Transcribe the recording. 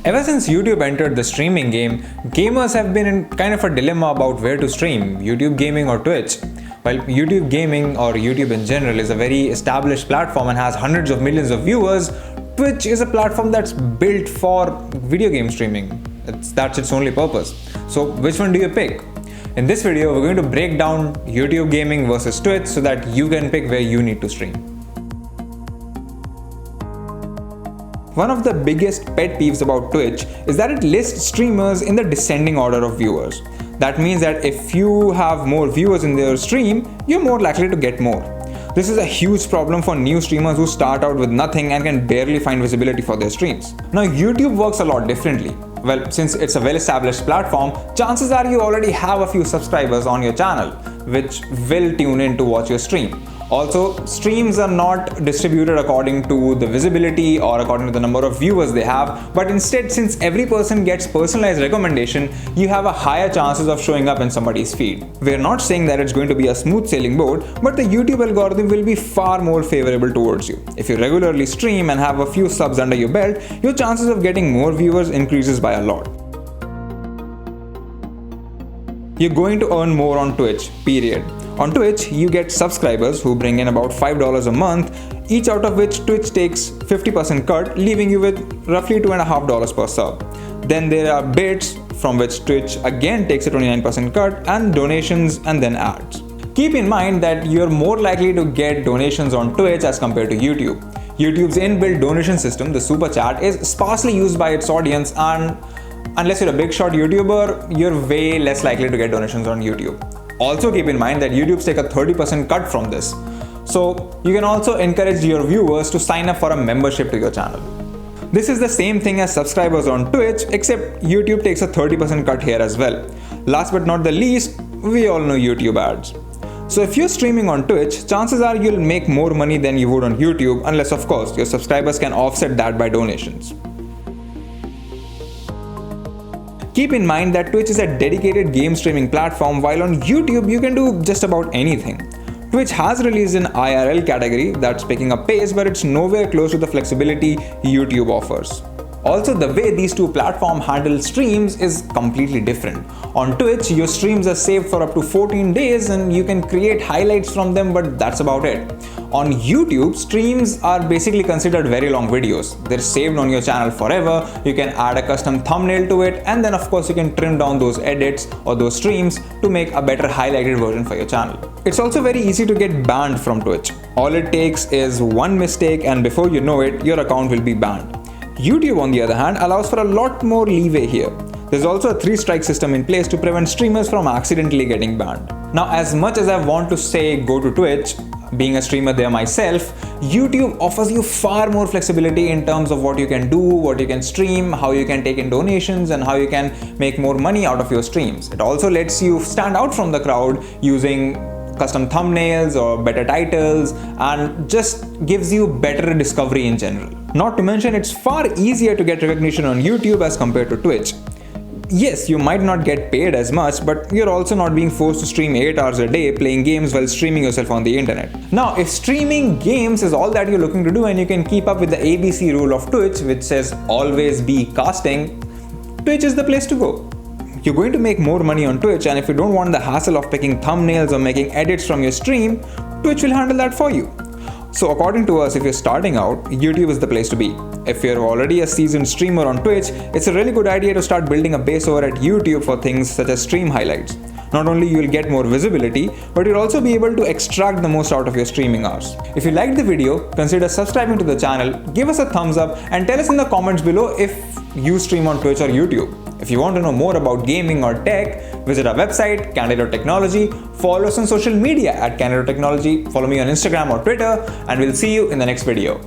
Ever since YouTube entered the streaming game, gamers have been in kind of a dilemma about where to stream, YouTube gaming or Twitch. While YouTube gaming or YouTube in general is a very established platform and has hundreds of millions of viewers, Twitch is a platform that's built for video game streaming. That's its only purpose. So which one do you pick? In this video, we're going to break down YouTube gaming versus Twitch so that you can pick where you need to stream. One of the biggest pet peeves about Twitch is that it lists streamers in the descending order of viewers. That means that if you have more viewers in their stream, you're more likely to get more. This is a huge problem for new streamers who start out with nothing and can barely find visibility for their streams. Now, YouTube works a lot differently. Well, since it's a well-established platform, chances are you already have a few subscribers on your channel, which will tune in to watch your stream. Also, streams are not distributed according to the visibility or according to the number of viewers they have, but instead, since every person gets personalized recommendation, you have a higher chances of showing up in somebody's feed. We're not saying that it's going to be a smooth sailing boat, but the YouTube algorithm will be far more favorable towards you. If you regularly stream and have a few subs under your belt, your chances of getting more viewers increases by a lot. You're going to earn more on Twitch, period. On Twitch, you get subscribers who bring in about $5 a month, each out of which Twitch takes 50% cut, leaving you with roughly $2.50 per sub. Then there are bits, from which Twitch again takes a 29% cut, and donations and then ads. Keep in mind that you're more likely to get donations on Twitch as compared to YouTube. YouTube's inbuilt donation system, the Super Chat, is sparsely used by its audience, and unless you're a big shot YouTuber, you're way less likely to get donations on YouTube. Also keep in mind that YouTube takes a 30% cut from this. So you can also encourage your viewers to sign up for a membership to your channel. This is the same thing as subscribers on Twitch, except YouTube takes a 30% cut here as well. Last but not the least, we all know YouTube ads. So if you're streaming on Twitch, chances are you'll make more money than you would on YouTube, unless of course your subscribers can offset that by donations. Keep in mind that Twitch is a dedicated game streaming platform, while on YouTube you can do just about anything. Twitch has released an IRL category that's picking up pace, but it's nowhere close to the flexibility YouTube offers. Also, the way these two platforms handle streams is completely different. On Twitch, your streams are saved for up to 14 days and you can create highlights from them, but that's about it. On YouTube, streams are basically considered very long videos. They're saved on your channel forever. You can add a custom thumbnail to it, and then of course you can trim down those edits or those streams to make a better highlighted version for your channel. It's also very easy to get banned from Twitch. All it takes is one mistake and before you know it, your account will be banned. YouTube, on the other hand, allows for a lot more leeway here. There's also a 3-strike system in place to prevent streamers from accidentally getting banned. Now, as much as I want to say go to Twitch, being a streamer there myself, YouTube offers you far more flexibility in terms of what you can do, what you can stream, how you can take in donations, and how you can make more money out of your streams. It also lets you stand out from the crowd using custom thumbnails or better titles, and just gives you better discovery in general. Not to mention, it's far easier to get recognition on YouTube as compared to Twitch. Yes, you might not get paid as much, but you're also not being forced to stream 8 hours a day playing games while streaming yourself on the internet. Now, if streaming games is all that you're looking to do and you can keep up with the ABC rule of Twitch, which says always be casting, Twitch is the place to go. You're going to make more money on Twitch, and if you don't want the hassle of picking thumbnails or making edits from your stream, Twitch will handle that for you. So according to us, if you're starting out, YouTube is the place to be. If you're already a seasoned streamer on Twitch, it's a really good idea to start building a base over at YouTube for things such as stream highlights. Not only you'll get more visibility, but you'll also be able to extract the most out of your streaming hours. If you liked the video, consider subscribing to the channel, give us a thumbs up, and tell us in the comments below if you stream on Twitch or YouTube. If you want to know more about gaming or tech, visit our website, Candid Technology, follow us on social media at Candid Technology, follow me on Instagram or Twitter, and we'll see you in the next video.